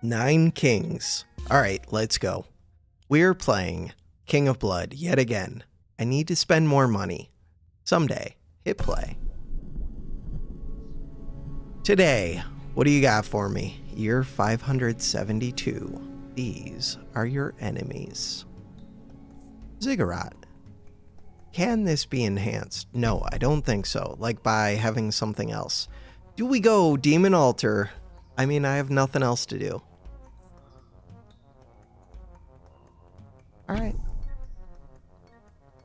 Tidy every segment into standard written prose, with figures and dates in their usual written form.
9 kings. Alright, let's go. We're playing King of Blood yet again. I need to spend more money. Someday. Hit play. Today, what do you got for me? Year 572. These are your enemies. Ziggurat. Can this be enhanced? No, I don't think so. Like by having something else. Do we go Demon Altar? I mean, I have nothing else to do. Alright.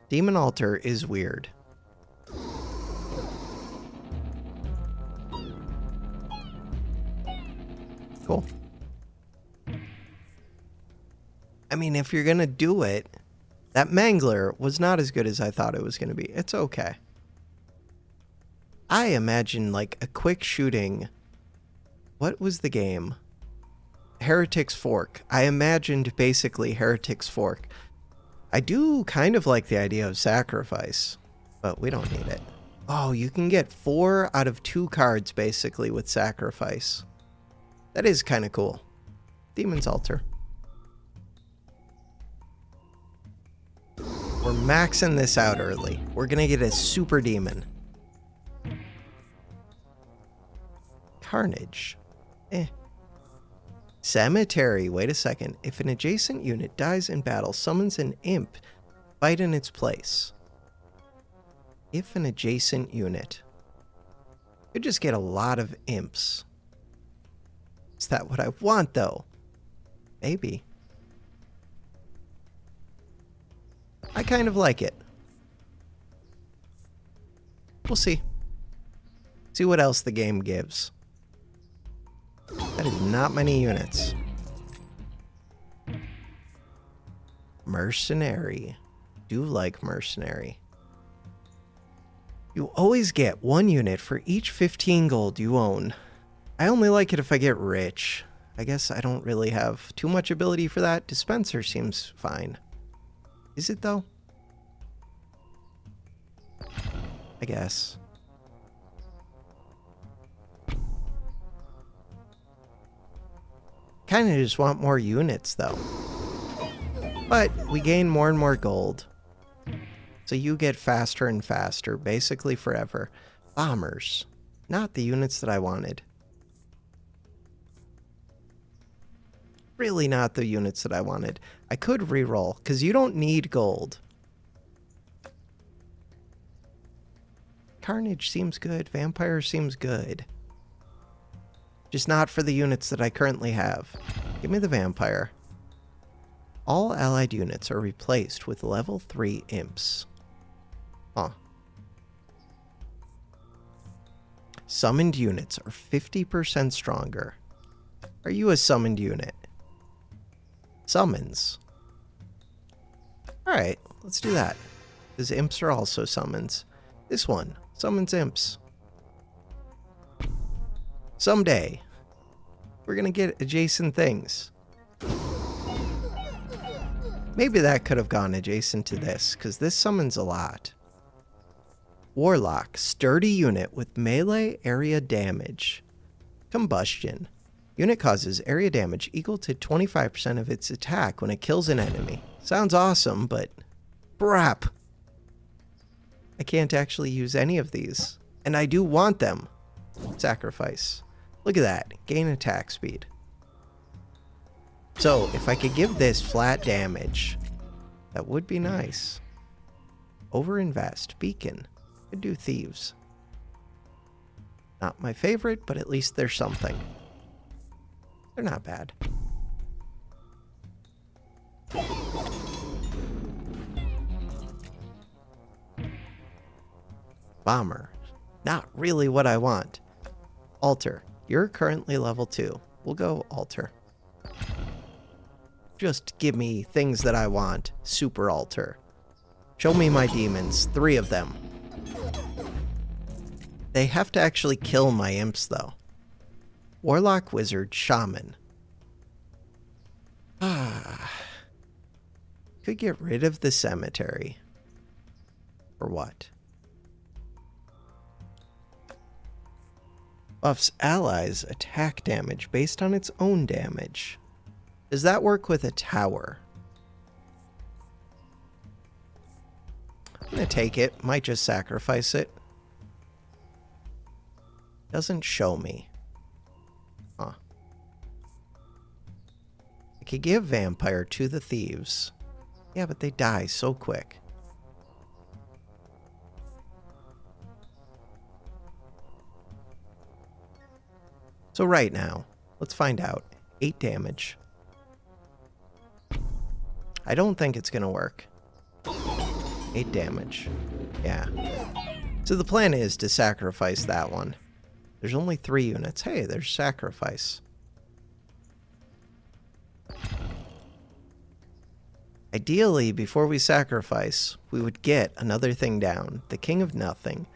Demon Altar is weird. Cool. I mean, if you're gonna do it, that Mangler was not as good as I thought it was gonna be. It's okay. I imagine like a quick shooting. What was the game? Heretic's Fork. I imagined basically Heretic's Fork. I do kind of like the idea of sacrifice, but we don't need it. Oh, you can get 4 out of 2 cards basically with sacrifice. That is kind of cool. Demon's Altar. We're maxing this out early. We're gonna get a super demon. Carnage. Cemetery. Wait a second. If an adjacent unit dies in battle, summons an imp. Fight in its place. If an adjacent unit. Could just get a lot of imps. Is that what I want, though? Maybe. I kind of like it. We'll see. See what else the game gives. That is not many units. Mercenary. Do like mercenary. You always get 1 unit for each 15 gold you own. I only like it if I get rich. I guess I don't really have too much ability for that. Dispenser seems fine. Is it though? I guess. Kind of just want more units though. But we gain more and more gold. So you get faster and faster, basically forever. Bombers. Not the units that I wanted. Really not the units that I wanted. I could reroll, because you don't need gold. Carnage seems good. Vampire seems good. Just not for the units that I currently have. Give me the vampire. All allied units are replaced with level 3 imps. Huh. Summoned units are 50% stronger. Are you a summoned unit? Summons. Alright, let's do that. Because imps are also summons. This one, summons imps. Someday, we're gonna get adjacent things. Maybe that could have gone adjacent to this, because this summons a lot. Warlock, sturdy unit with melee area damage. Combustion. Unit causes area damage equal to 25% of its attack when it kills an enemy. Sounds awesome, but crap. I can't actually use any of these. And I do want them. Sacrifice. Look at that. Gain attack speed. So, if I could give this flat damage, that would be nice. Overinvest. Beacon. Could do thieves. Not my favorite, but at least there's something. They're not bad. Bomber. Not really what I want. Altar. You're currently level 2. We'll go Altar. Just give me things that I want. Super Altar. Show me my demons. 3 of them. They have to actually kill my imps, though. Warlock, Wizard, Shaman. Could get rid of the cemetery. Or what? Buffs allies attack damage based on its own damage. Does that work with a tower? I'm gonna take it. Might just sacrifice it. Doesn't show me. Huh. I could give Vampire to the thieves. Yeah, but they die so quick. So right now, let's find out. 8 damage. I don't think it's gonna work. 8 damage. Yeah. So the plan is to sacrifice that one. There's only 3 units. Hey, there's sacrifice. Ideally, before we sacrifice, we would get another thing down. The King of Nothing.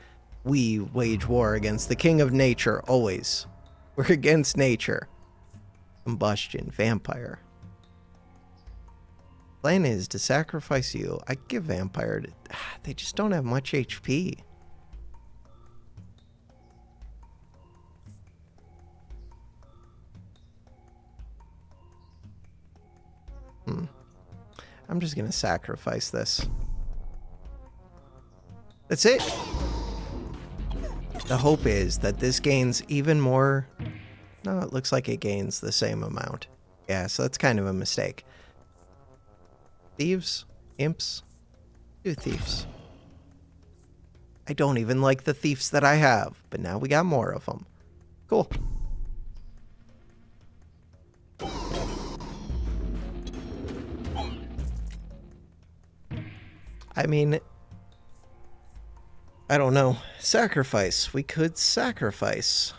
We wage war against the King of Nature, always. We're against nature. Combustion, Vampire. Plan is to sacrifice you. I give Vampire to... They just don't have much HP. I'm just gonna sacrifice this. That's it. The hope is that this gains even more... No, it looks like it gains the same amount. Yeah, so that's kind of a mistake. Thieves? Imps? Do thieves. I don't even like the thieves that I have, but now we got more of them. Cool. I mean, I don't know. Sacrifice. We could sacrifice.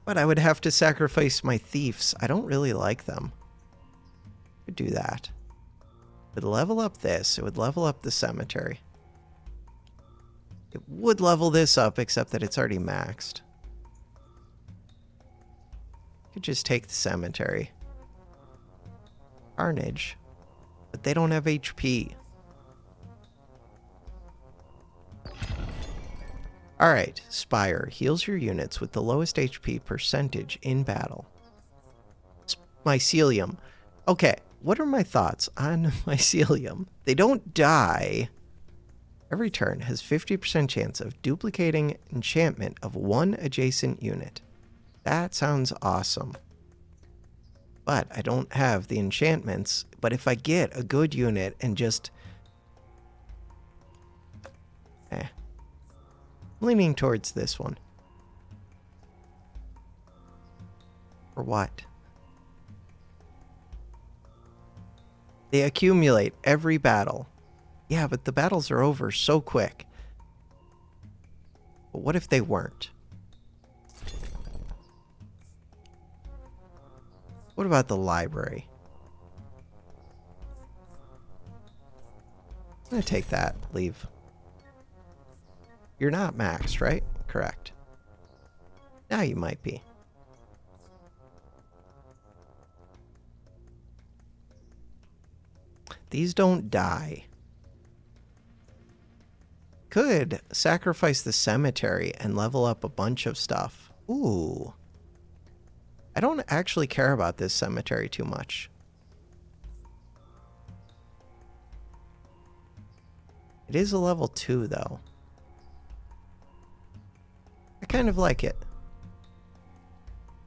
But I would have to sacrifice my thieves. I don't really like them. Could do that. It would level up this. It would level up the cemetery. It would level this up, except that it's already maxed. Could just take the cemetery. Carnage. But they don't have HP. Alright, Spire heals your units with the lowest HP percentage in battle. Mycelium. Okay, what are my thoughts on Mycelium? They don't die. Every turn has 50% chance of duplicating enchantment of one adjacent unit. That sounds awesome. But I don't have the enchantments. But if I get a good unit and just... leaning towards this one. For what? They accumulate every battle. Yeah, but the battles are over so quick. But what if they weren't? What about the library? I'm gonna take that. Leave. You're not maxed, right? Correct. Now you might be. These don't die. Could sacrifice the cemetery and level up a bunch of stuff. Ooh. I don't actually care about this cemetery too much. It is a level 2, though. I kind of like it.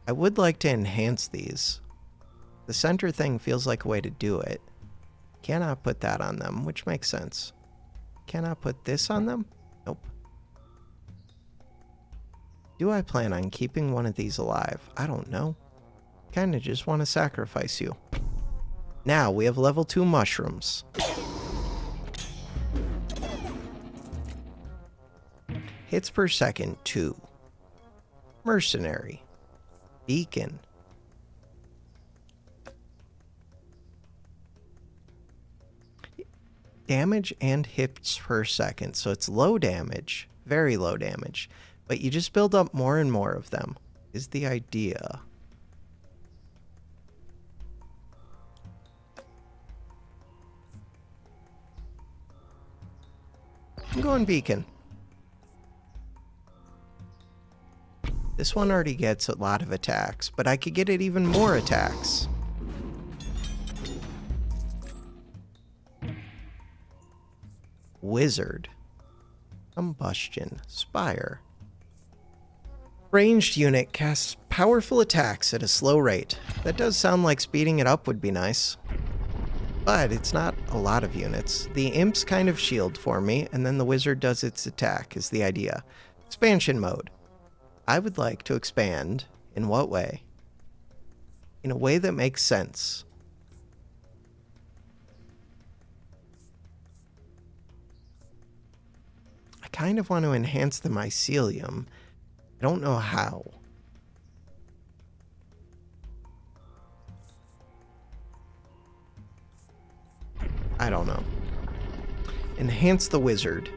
I would like to enhance these. The center thing feels like a way to do it. Cannot put that on them, which makes sense. Cannot put this on them? Nope. Do I plan on keeping one of these alive? I don't know. Kinda just want to sacrifice you. Now we have level 2 mushrooms. Hits per second, 2. Mercenary. Beacon. Damage and hits per second. So it's low damage. Very low damage. But you just build up more and more of them, is the idea. I'm going Beacon. This one already gets a lot of attacks, but I could get it even more attacks. Wizard. Combustion. Spire. Ranged unit casts powerful attacks at a slow rate. That does sound like speeding it up would be nice. But it's not a lot of units. The imps kind of shield for me, and then the wizard does its attack, is the idea. Expansion mode. I would like to expand. In what way? In a way that makes sense. I kind of want to enhance the mycelium. I don't know how. I don't know. Enhance the wizard.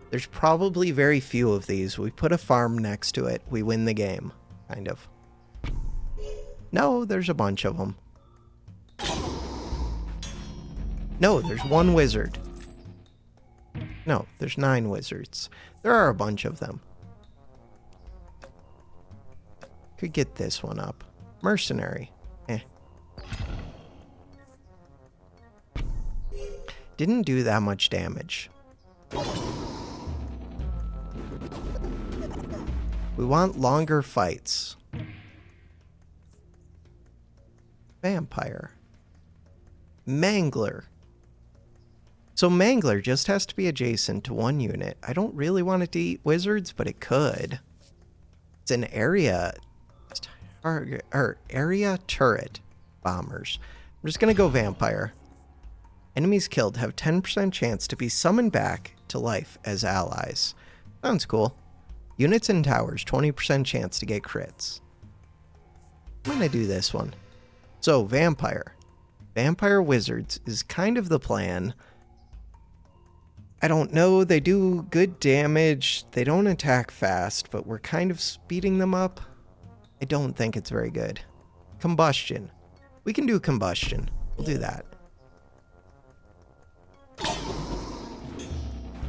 There's probably very few of these. We put a farm next to it. We win the game. Kind of. No, there's a bunch of them. No, there's one wizard. No, there's 9 wizards. There are a bunch of them. Could get this one up. Mercenary. Didn't do that much damage. We want longer fights. Vampire. Mangler. So Mangler just has to be adjacent to one unit. I don't really want it to eat wizards, but it could. It's an area target, or area turret bombers. I'm just gonna go vampire. Enemies killed have 10% chance to be summoned back to life as allies. Sounds cool. Units in towers, 20% chance to get crits. I'm gonna do this one. So vampire. Vampire wizards is kind of the plan. I don't know, they do good damage. They don't attack fast, but we're kind of speeding them up. I don't think it's very good. Combustion. We can do combustion. We'll do that.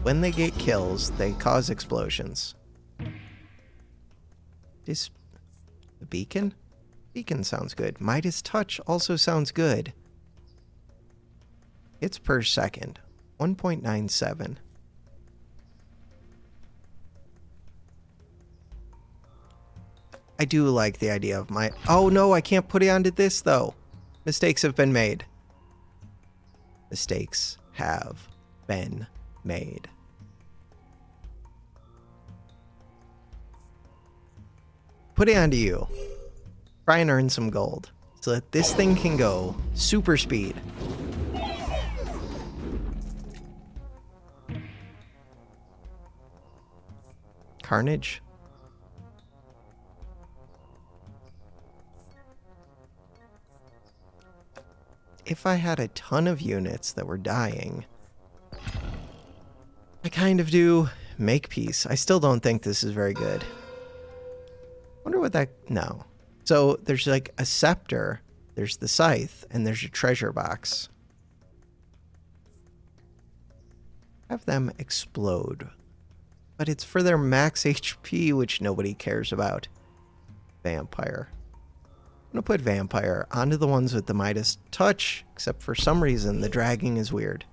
When they get kills, they cause explosions. The beacon? Beacon sounds good. Midas Touch also sounds good. It's per second. 1.97. I do like the idea of my... Oh no, I can't put it onto this though. Mistakes have been made. Mistakes have been made. Put it onto you. Try and earn some gold so that this thing can go super speed. Carnage. If I had a ton of units that were dying, I kind of do make peace. I still don't think this is very good. Wonder what that... No. So there's like a scepter, there's the scythe, and there's a treasure box. Have them explode. But it's for their max HP, which nobody cares about. Vampire. I'm gonna put vampire onto the ones with the Midas Touch, except for some reason the dragging is weird.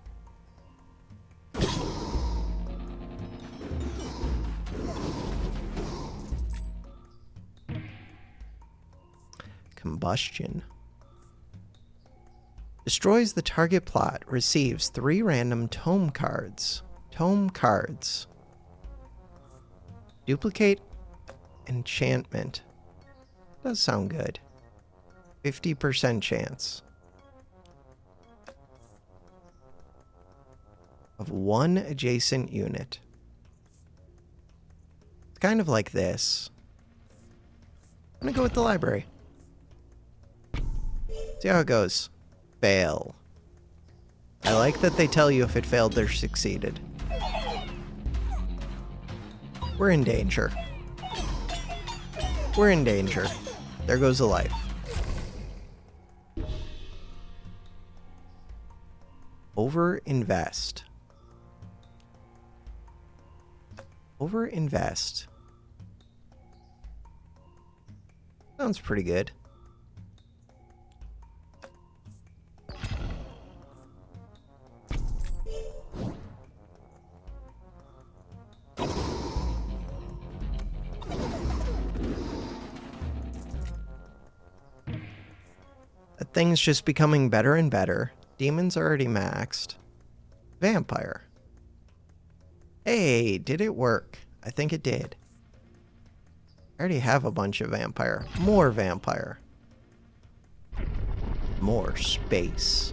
Combustion. Destroys the target plot, receives 3 random tome cards. Tome cards. Duplicate enchantment. Does sound good. 50% chance of 1 adjacent unit. It's kind of like this. I'm gonna go with the library. See how it goes. Fail. I like that they tell you if it failed, they're succeeded. We're in danger. We're in danger. There goes a life. Overinvest. Overinvest. Sounds pretty good. That thing's just becoming better and better. Demon's already maxed. Vampire. Hey, did it work? I think it did. I already have a bunch of vampire. More vampire. More space.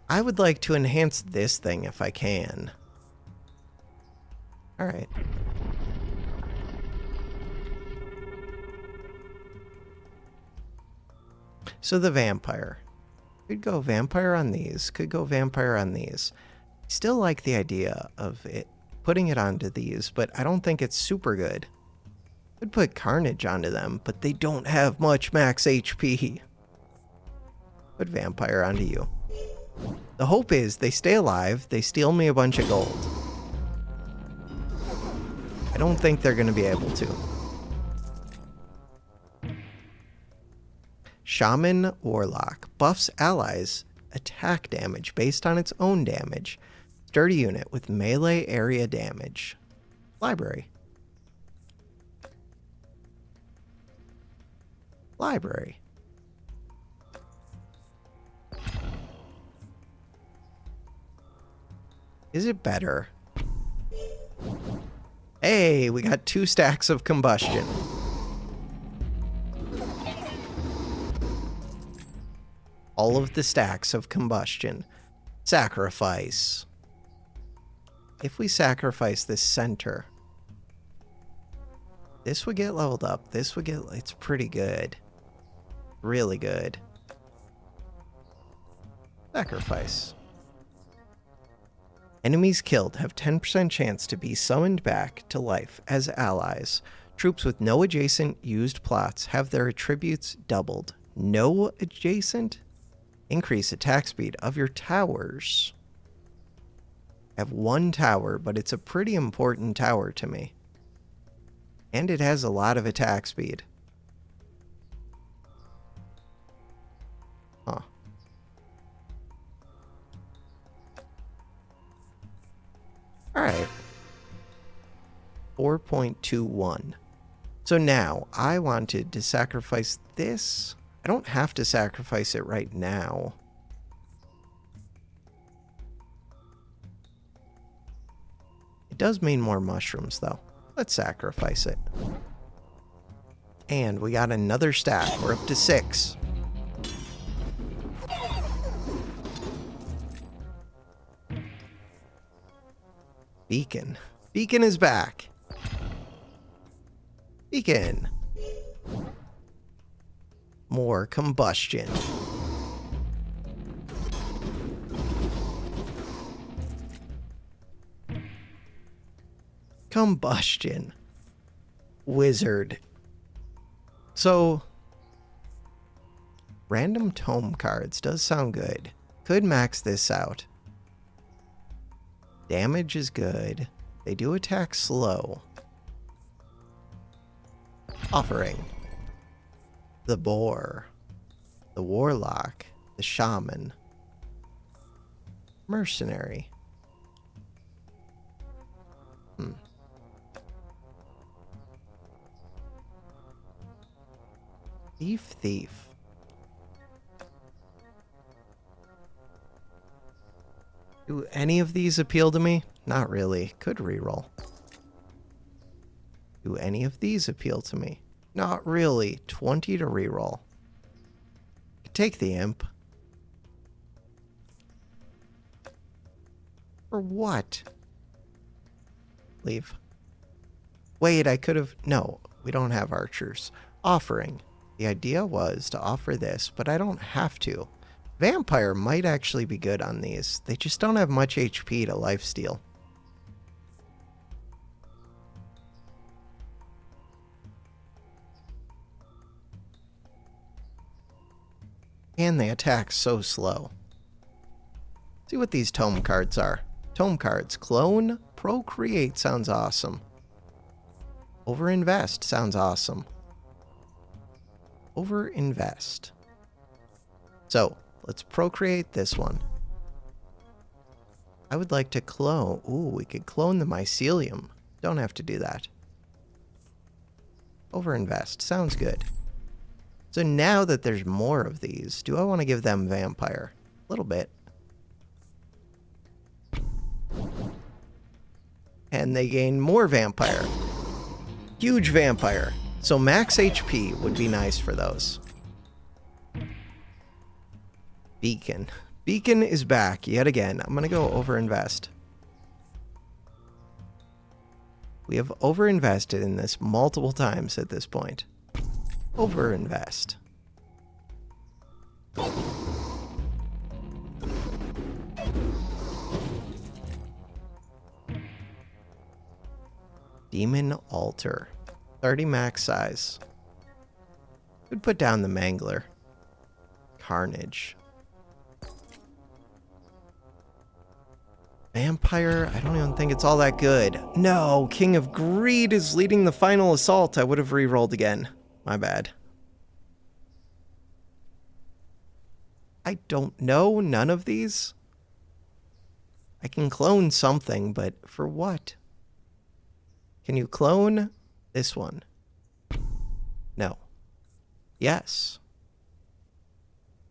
I would like to enhance this thing if I can. Alright. So the vampire. Could go vampire on these. Could go vampire on these. Still like the idea of it putting it onto these, but I don't think it's super good. Could put Carnage onto them, but they don't have much max HP. Put vampire onto you. The hope is they stay alive, they steal me a bunch of gold. I don't think they're going to be able to. Shaman Warlock buffs allies attack damage based on its own damage. Sturdy unit with melee area damage. Library. Library. Is it better? Hey, we got 2 stacks of combustion. All of the stacks of combustion. Sacrifice. If we sacrifice this center, this would get leveled up. This would get... It's pretty good. Really good. Sacrifice. Enemies killed have 10% chance to be summoned back to life as allies. Troops with no adjacent used plots have their attributes doubled. No adjacent? Increase attack speed of your towers. I have 1 tower, but it's a pretty important tower to me. And it has a lot of attack speed. Huh. Alright. 4.21. So now, I wanted to sacrifice this. I don't have to sacrifice it right now. It does mean more mushrooms, though. Let's sacrifice it. And we got another stack. We're up to 6. Beacon. Beacon is back. Beacon. More combustion. Combustion. Wizard. So, random tome cards does sound good. Could max this out. Damage is good. They do attack slow. Offering. The Boar. The Warlock. The Shaman. Mercenary. Thief. Do any of these appeal to me? Not really. Could reroll. Do any of these appeal to me? Not really. 20 to reroll. Could take the Imp. For what? Leave. Wait, I could have... No, we don't have archers. Offering. The idea was to offer this, but I don't have to. Vampire might actually be good on these. They just don't have much HP to lifesteal. And they attack so slow. See what these tome cards are. Tome cards. Clone, Procreate sounds awesome. Overinvest sounds awesome. Overinvest. So, let's procreate this one. I would like to clone... Ooh, we could clone the mycelium. Don't have to do that. Overinvest. Sounds good. So now that there's more of these, do I want to give them vampire? A little bit. And they gain more vampire. Huge vampire. So max HP would be nice for those. Beacon. Beacon is back yet again. I'm going to go overinvest. We have overinvested in this multiple times at this point. Overinvest. Demon Altar. 30 max size. Could put down the Mangler. Carnage. Vampire, I don't even think it's all that good. No, King of Greed is leading the final assault. I would have re-rolled again. My bad. I don't know none of these. I can clone something, but for what? Can you clone this one? No. Yes.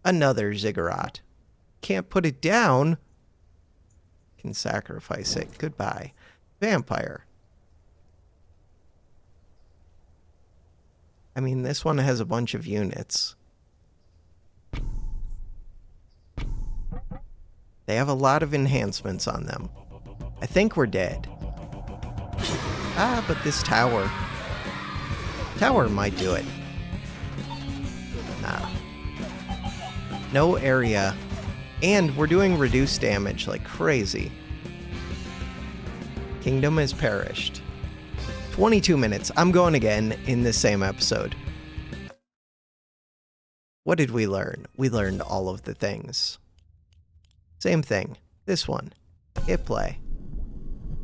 Another Ziggurat. Can't put it down. Can sacrifice it. Goodbye. Vampire. I mean, this one has a bunch of units. They have a lot of enhancements on them. I think we're dead. Ah, but this tower. Tower might do it. Nah. No area. And we're doing reduced damage like crazy. Kingdom has perished. 22 minutes. I'm going again in the same episode. What did we learn? We learned all of the things. Same thing. This one. Hit play.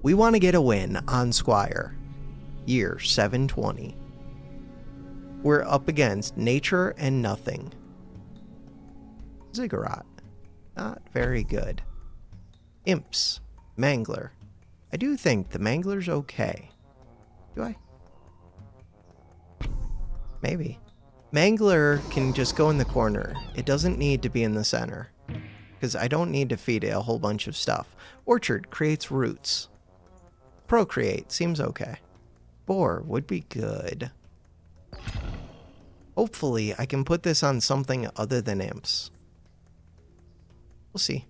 We want to get a win on Squire. Year 720. We're up against nature and nothing. Ziggurat. Not very good. Imps. Mangler. I do think the Mangler's okay. Do I? Maybe. Mangler can just go in the corner. It doesn't need to be in the center. Because I don't need to feed it a whole bunch of stuff. Orchard creates roots. Procreate seems okay. Boar would be good. Hopefully I can put this on something other than imps. We'll see.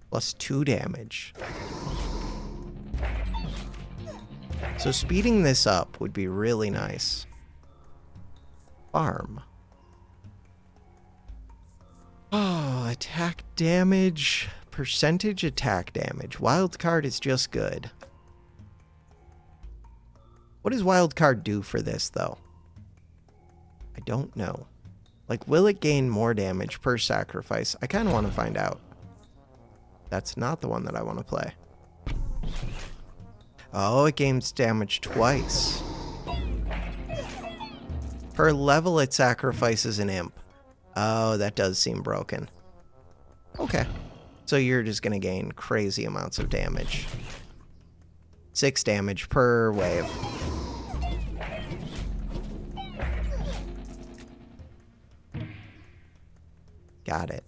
Plus 2 damage. So speeding this up would be really nice. Farm. Oh, attack damage. Percentage attack damage. Wildcard is just good. What does Wildcard do for this, though? I don't know. Like, will it gain more damage per sacrifice? I kind of want to find out. That's not the one that I want to play. Oh, it gains damage twice. Per level, it sacrifices an imp. Oh, that does seem broken. Okay. So you're just going to gain crazy amounts of damage. 6 damage per wave. Got it.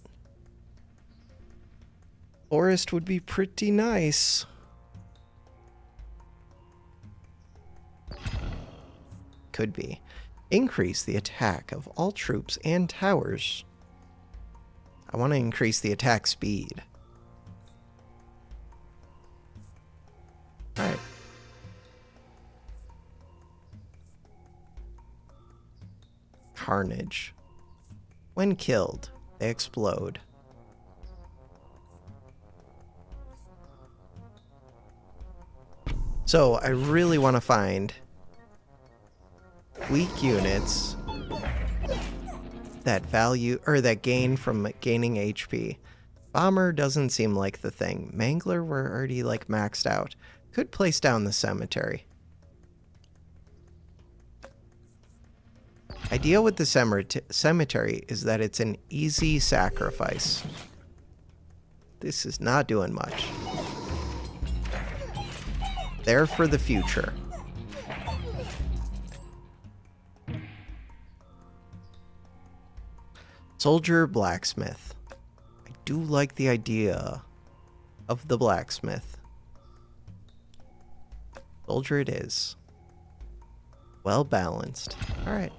Forest would be pretty nice. Could be. Increase the attack of all troops and towers. I want to increase the attack speed. Alright. Carnage. When killed, they explode. So I really want to find weak units that value or that gain from gaining HP. Bomber doesn't seem like the thing. Mangler, we're already like maxed out. Could place down the cemetery. Idea with the cemetery is that it's an easy sacrifice. This is not doing much. There for the future. Soldier blacksmith. I do like the idea of the blacksmith. Soldier it is. Well balanced. All right.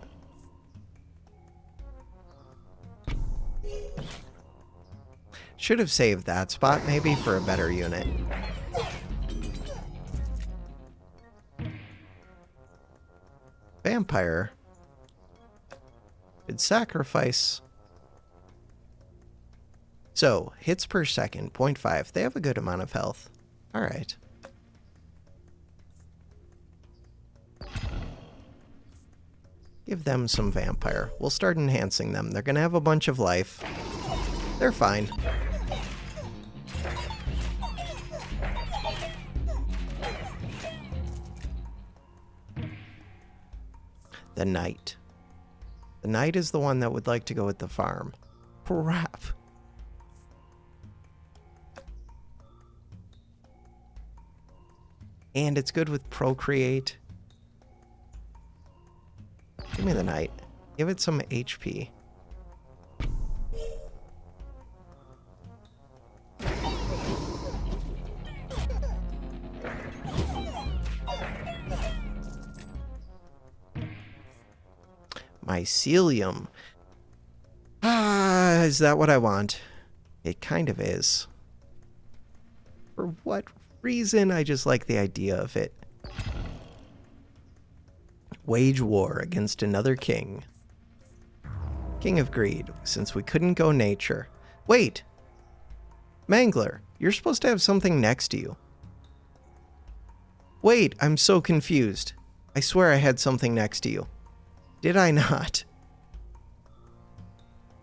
Should have saved that spot maybe for a better unit. Vampire. Could sacrifice. So, hits per second, 0.5. They have a good amount of health. Alright. Give them some vampire. We'll start enhancing them. They're gonna have a bunch of life. They're fine. The knight. The knight is the one that would like to go with the farm. Crap. And it's good with procreate. Give me the knight. Give it some HP. Mycelium. Ah, is that what I want? It kind of is. For what reason? I just like the idea of it. Wage war against another king. King of Greed, since we couldn't go nature. Wait! Mangler, you're supposed to have something next to you. Wait, I'm so confused. I swear I had something next to you. Did I not?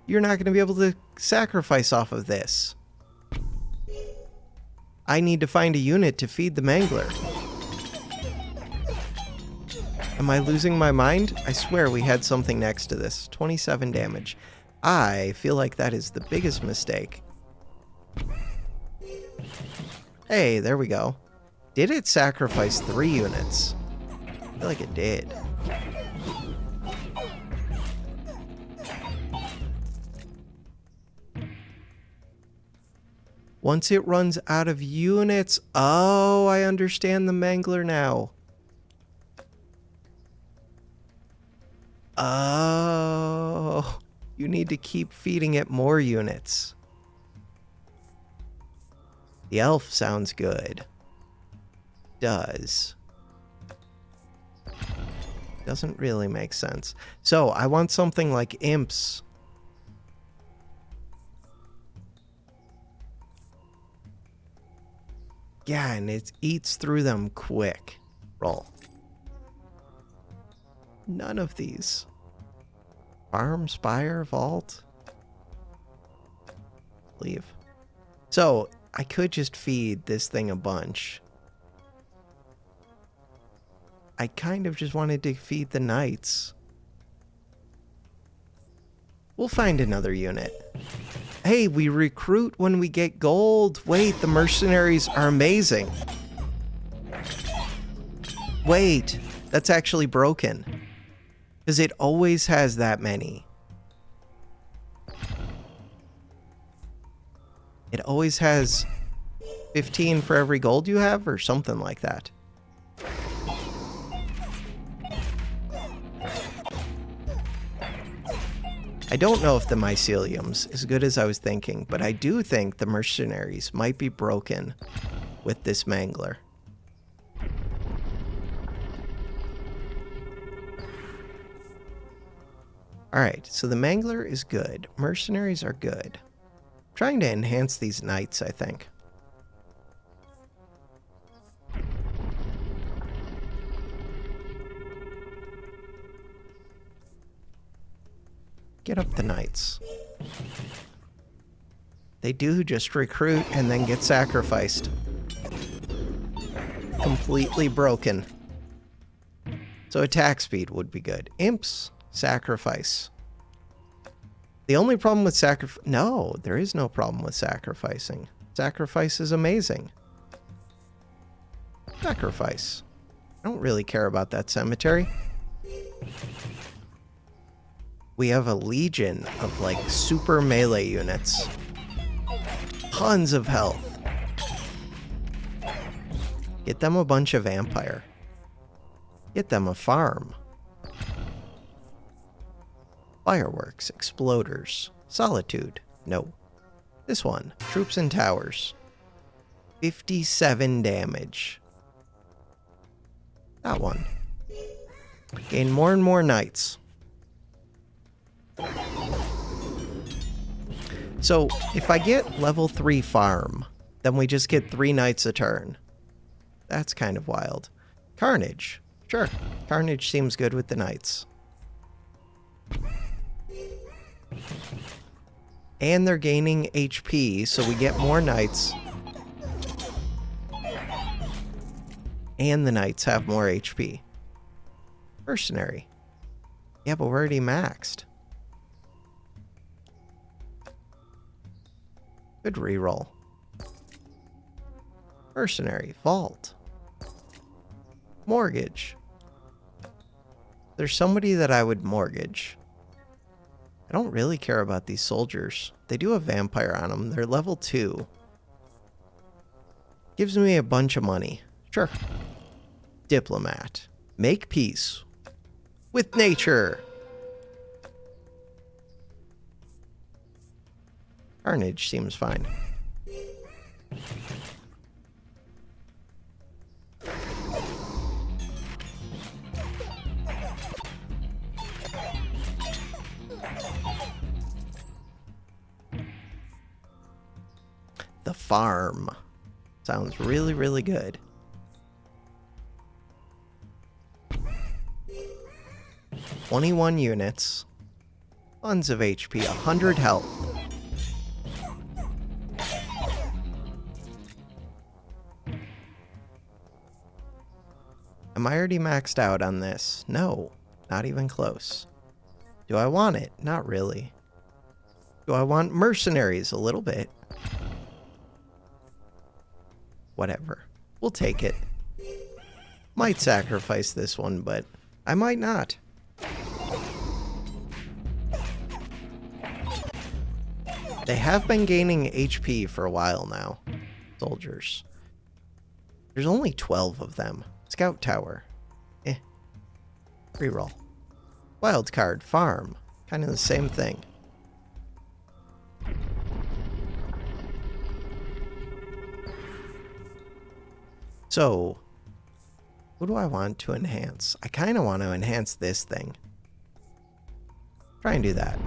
You're not going to be able to sacrifice off of this. I need to find a unit to feed the Mangler. Am I losing my mind? I swear we had something next to this. 27 damage. I feel like that is the biggest mistake. Hey, there we go. Did it sacrifice 3 units? I feel like it did. Once it runs out of units... Oh, I understand the Mangler now. Oh, you need to keep feeding it more units. The elf sounds good. Does. Doesn't really make sense. So, I want something like imps. Yeah, and it eats through them quick. Roll. None of these. Farm, Spire, Vault. Leave. So, I could just feed this thing a bunch. I kind of just wanted to feed the knights. We'll find another unit. Hey, we recruit when we get gold. Wait, the mercenaries are amazing. Wait, that's actually broken. Because it always has that many. It always has 15 for every gold you have, or something like that. I don't know if the mycelium's as good as I was thinking, but I do think the mercenaries might be broken with this Mangler. Alright, so the Mangler is good. Mercenaries are good. I'm trying to enhance these knights, I think. Get up the knights. They do just recruit and then get sacrificed. Completely broken. So attack speed would be good. Imps, sacrifice. The only problem with no, there is no problem with sacrificing. Sacrifice is amazing. Sacrifice. I don't really care about that cemetery. We have a legion of like super melee units. Tons of health. Get them a bunch of vampire. Get them a farm. Fireworks, exploders, solitude. No. This one, troops and towers. 57 damage. That one. Gain more and more knights. So, if I get level 3 farm, then we just get 3 knights a turn. That's kind of wild. Carnage. Sure. Carnage seems good with the knights. And they're gaining HP, so we get more knights. And the knights have more HP. Mercenary. Yeah, but we're already maxed. Good reroll. Mercenary. Vault. Mortgage. There's somebody that I would mortgage. I don't really care about these soldiers. They do have vampire on them. They're level 2. Gives me a bunch of money. Sure. Diplomat. Make peace with nature. Carnage seems fine. The farm. Sounds really, really good. $21 units. Tons of HP. 100 health. Am I already maxed out on this? No. Not even close. Do I want it? Not really. Do I want mercenaries? A little bit. Whatever. We'll take it. Might sacrifice this one, but I might not. They have been gaining HP for a while now. Soldiers. There's only 12 of them. Scout tower. Reroll. Wild card. Farm. Kind of the same thing. So, who do I want to enhance? I kind of want to enhance this thing. Try and do that.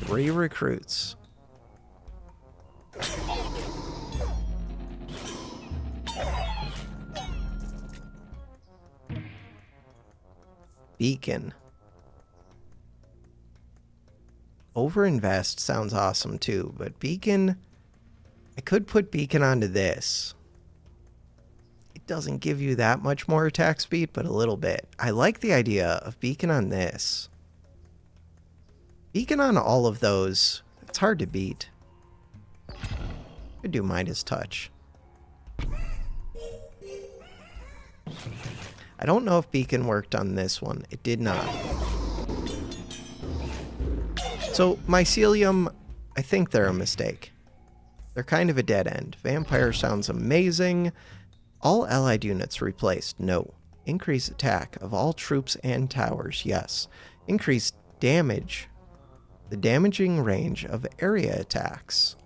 Three recruits. Beacon. Overinvest sounds awesome too, but Beacon, I could put Beacon onto this. It doesn't give you that much more attack speed, but a little bit. I like the idea of Beacon on this. Beacon on all of those, it's hard to beat. Could do Midas Touch. I don't know if Beacon worked on this one. It did not. So, Mycelium, I think they're a mistake. They're kind of a dead end. Vampire sounds amazing. All allied units replaced. No. Increase attack of all troops and towers. Yes. Increase damage. The damaging range of area attacks.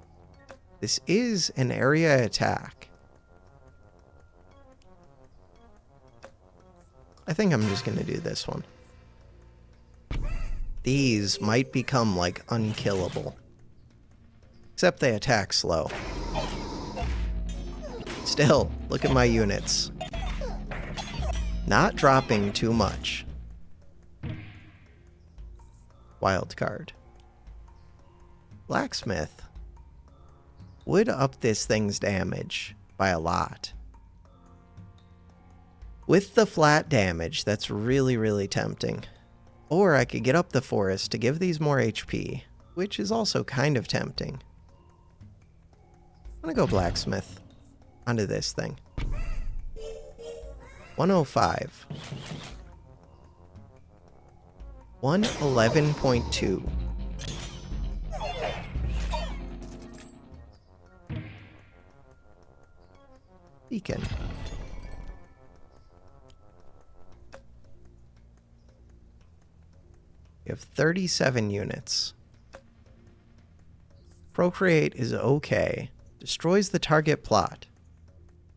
This is an area attack. I think I'm just going to do this one. These might become, like, unkillable. Except they attack slow. Still, look at my units. Not dropping too much. Wild card. Blacksmith would up this thing's damage by a lot. With the flat damage, that's really, really tempting. Or I could get up the forest to give these more HP, which is also kind of tempting. I'm gonna go blacksmith onto this thing. 105. 111.2. Beacon. We have 37 units. Procreate is okay. Destroys the target plot.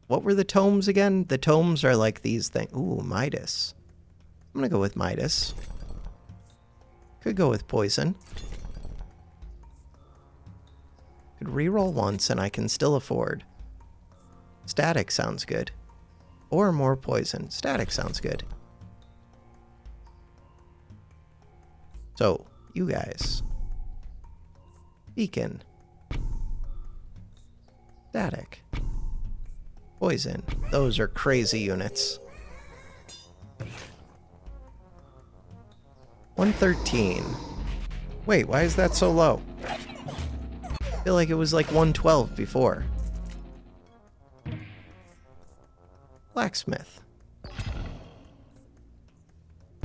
What were the tomes again? The tomes are like these things. Ooh, Midas. I'm gonna go with Midas. Could go with poison. Could reroll once and I can still afford. Static sounds good. Or more poison. Static sounds good. So, you guys. Beacon. Static. Poison. Those are crazy units. 113. Wait, why is that so low? I feel like it was like 112 before. Blacksmith.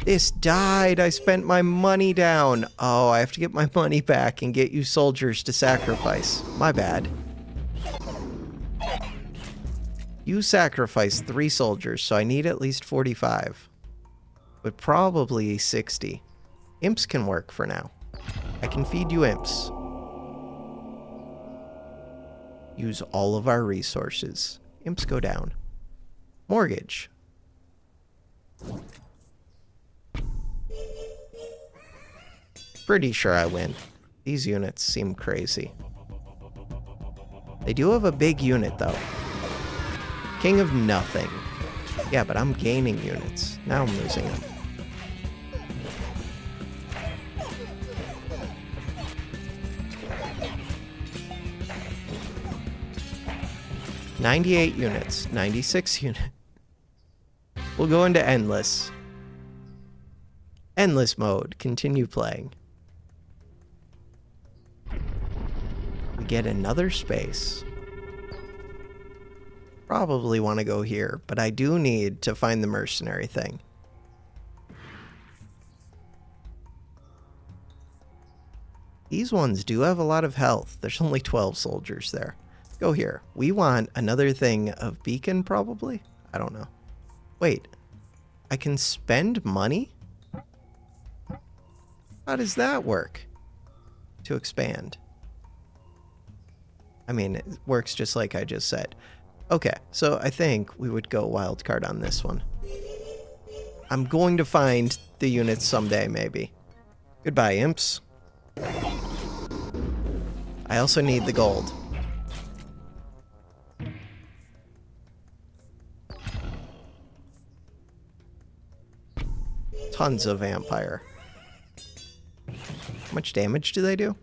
This died. I spent my money down. Oh, I have to get my money back and get you soldiers to sacrifice. My bad. You sacrificed 3 soldiers, so I need at least 45. But probably 60. Imps can work for now. I can feed you imps. Use all of our resources. Imps go down. Mortgage. Pretty sure I win. These units seem crazy. They do have a big unit, though. King of nothing. Yeah, but I'm gaining units. Now I'm losing them. $98 units. 96 units. We'll go into endless. Endless mode. Continue playing. We get another space. Probably want to go here, but I do need to find the mercenary thing. These ones do have a lot of health. There's only 12 soldiers there. Go here. We want another thing of beacon, probably? I don't know. Wait. I can spend money? How does that work? To expand. I mean, it works just like I just said. Okay, so I think we would go wildcard on this one. I'm going to find the units someday, maybe. Goodbye, imps. I also need the gold. Tons of vampire. How much damage do they do?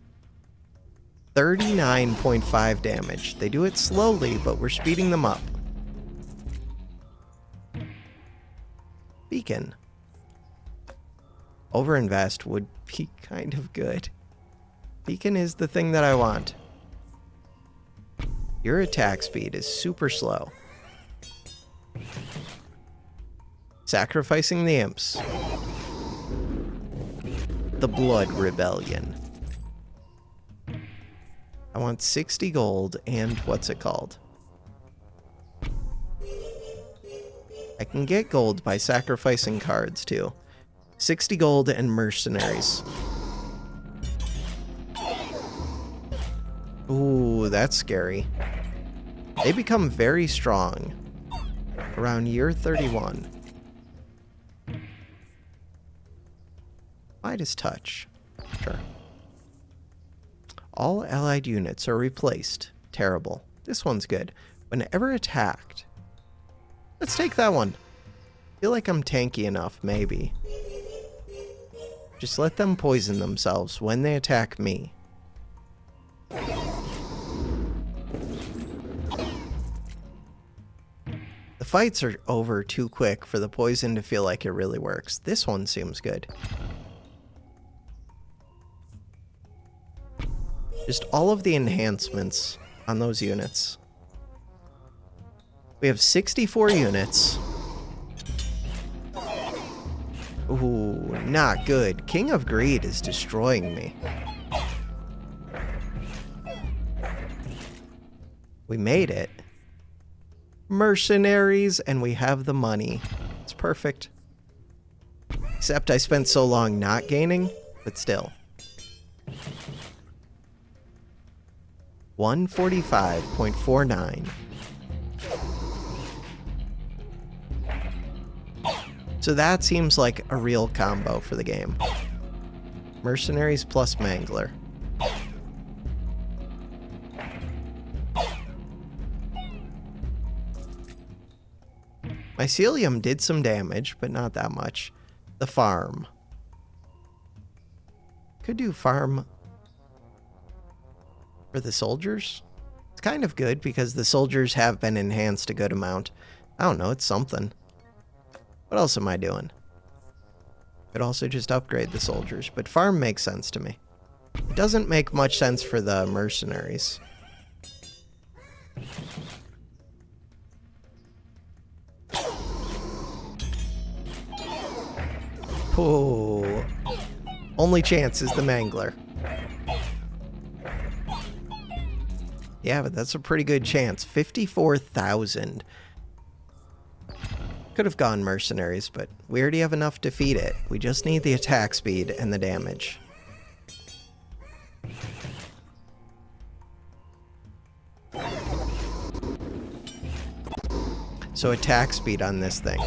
39.5 damage. They do it slowly, but we're speeding them up. Beacon. Overinvest would be kind of good. Beacon is the thing that I want. Your attack speed is super slow. Sacrificing the imps. The Blood Rebellion. I want 60 gold and what's it called? I can get gold by sacrificing cards too. 60 gold and mercenaries. Ooh, that's scary. They become very strong around year 31. Midas touch. Sure. All allied units are replaced. Terrible. This one's good. Whenever attacked. Let's take that one. I feel like I'm tanky enough, maybe. Just let them poison themselves when they attack me. The fights are over too quick for the poison to feel like it really works. This one seems good. Just all of the enhancements on those units. We have 64 units. Ooh, not good. King of Greed is destroying me. We made it. Mercenaries, and we have the money. It's perfect. Except I spent so long not gaining, but still. 145.49. So that seems like a real combo for the game. Mercenaries plus Mangler. Mycelium did some damage, but not that much. The farm. Could do farm for the soldiers. It's kind of good because the soldiers have been enhanced a good amount. I don't know, it's something. What else am I doing? Could also just upgrade the soldiers, but farm makes sense to me. It doesn't make much sense for the mercenaries. Oh, only chance is the Mangler. Yeah, but that's a pretty good chance. 54,000. Could have gone mercenaries, but we already have enough to feed it. We just need the attack speed and the damage. So attack speed on this thing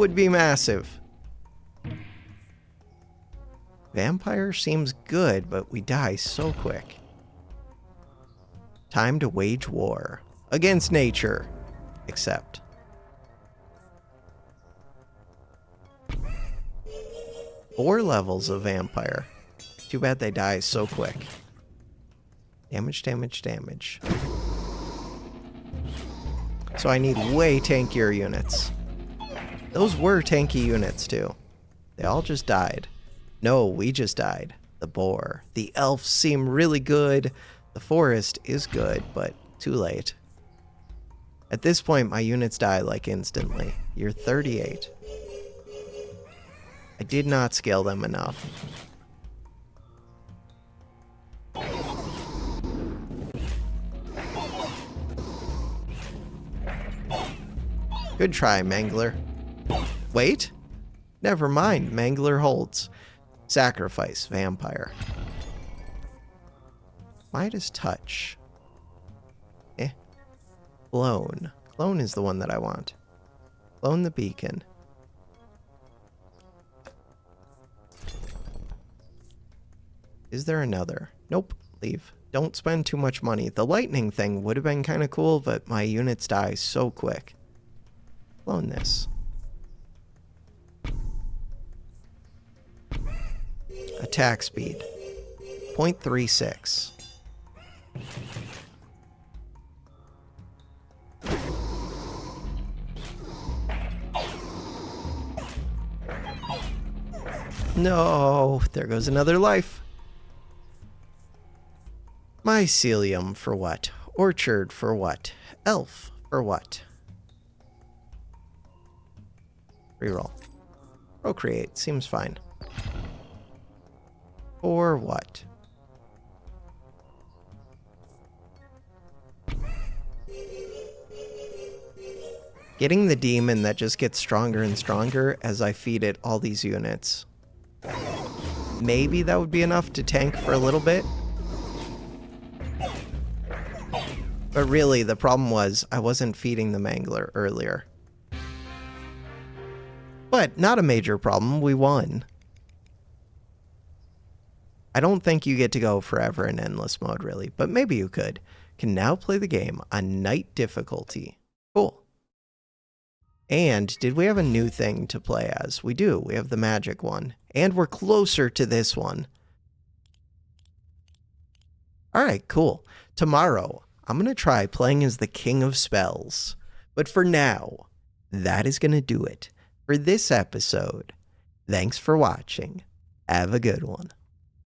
would be massive. Vampire seems good, but we die so quick. Time to wage war against nature, except. 4 levels of vampire. Too bad they die so quick. Damage, damage, damage. So I need way tankier units. Those were tanky units too. They all just died. No, we just died. The boar. The elves seem really good. The forest is good, but too late. At this point, my units die like instantly. You're 38. I did not scale them enough. Good try, Mangler. Wait. Never mind, Mangler holds. Sacrifice, vampire. Midas touch. Clone. Clone is the one that I want. Clone the beacon. Is there another? Nope. Leave. Don't spend too much money. The lightning thing would have been kind of cool, but my units die so quick. Clone this. Attack speed. 0.36. No, there goes another life. Mycelium for what? Orchard for what? Elf for what? Reroll. Procreate seems fine. For what? Getting the demon that just gets stronger and stronger as I feed it all these units. Maybe that would be enough to tank for a little bit. But really, the problem was I wasn't feeding the Mangler earlier. But not a major problem, we won. I don't think you get to go forever in endless mode, really, but maybe you could. Can now play the game on night difficulty. Cool. And did we have a new thing to play as? We do. We have the magic one. And we're closer to this one. All right, cool. Tomorrow, I'm going to try playing as the King of Spells. But for now, that is going to do it for this episode. Thanks for watching. Have a good one.